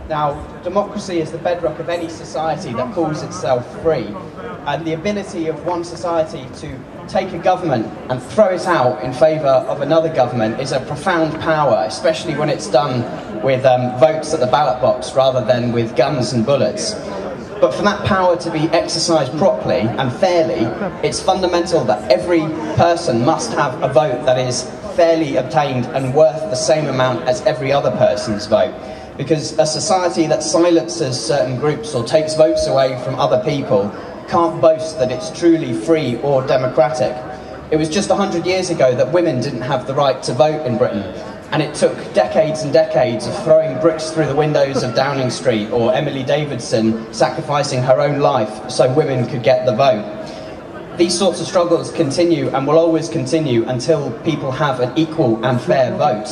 Now, democracy is the bedrock of any society that calls itself free, and the ability of one society to take a government and throw it out in favour of another government is a profound power, especially when it's done with votes at the ballot box rather than with guns and bullets. But for that power to be exercised properly and fairly, it's fundamental that every person must have a vote that is fairly obtained and worth the same amount as every other person's vote. Because a society that silences certain groups or takes votes away from other people can't boast that it's truly free or democratic. It was just 100 years ago that women didn't have the right to vote in Britain. And it took decades and decades of throwing bricks through the windows of Downing Street or Emily Davidson sacrificing her own life so women could get the vote. These sorts of struggles continue and will always continue until people have an equal and fair vote.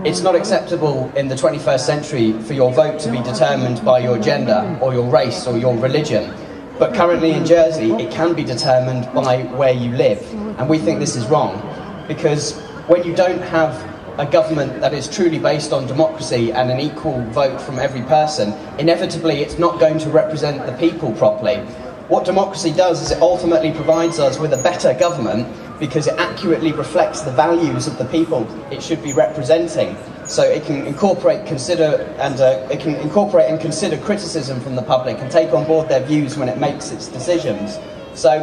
It's not acceptable in the 21st century for your vote to be determined by your gender or your race or your religion. But currently in Jersey, it can be determined by where you live. And we think this is wrong, because when you don't have a government that is truly based on democracy and an equal vote from every person, inevitably it's not going to represent the people properly. What democracy does is it ultimately provides us with a better government because it accurately reflects the values of the people it should be representing. So it can incorporate and consider criticism from the public and take on board their views when it makes its decisions. So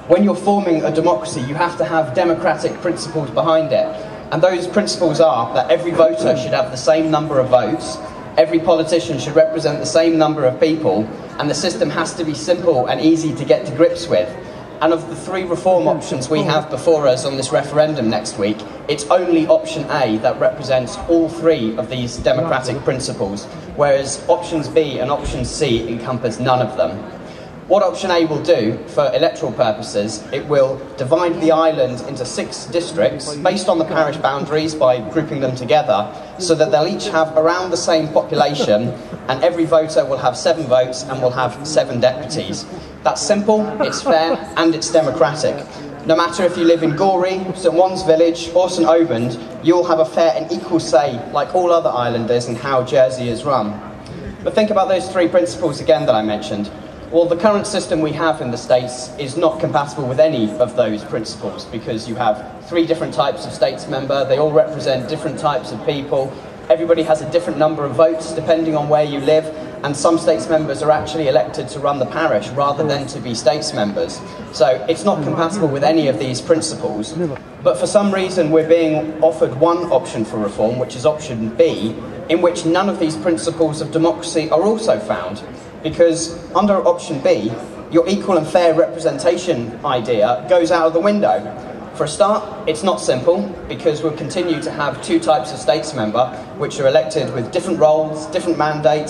when you're forming a democracy, you have to have democratic principles behind it. And those principles are that every voter should have the same number of votes, every politician should represent the same number of people, and the system has to be simple and easy to get to grips with. And of the three reform options we have before us on this referendum next week, it's only option A that represents all three of these democratic principles, whereas options B and option C encompass none of them. What option A will do for electoral purposes, it will divide the island into 6 districts based on the parish boundaries by grouping them together, so that they'll each have around the same population and every voter will have 7 votes and will have 7 deputies. That's simple, it's fair and it's democratic. No matter if you live in Gorey, St Wan's Village or St Obund, you'll have a fair and equal say, like all other islanders, in how Jersey is run. But think about those 3 principles again that I mentioned. Well, the current system we have in the States is not compatible with any of those principles, because you have 3 different types of states member, they all represent different types of people, everybody has a different number of votes depending on where you live, and some states members are actually elected to run the parish rather than to be states members. So it's not compatible with any of these principles. But for some reason we're being offered one option for reform, which is option B, in which none of these principles of democracy are also found. Because under option B, your equal and fair representation idea goes out of the window. For a start, it's not simple, because we'll continue to have 2 types of states member, which are elected with different roles, different mandates,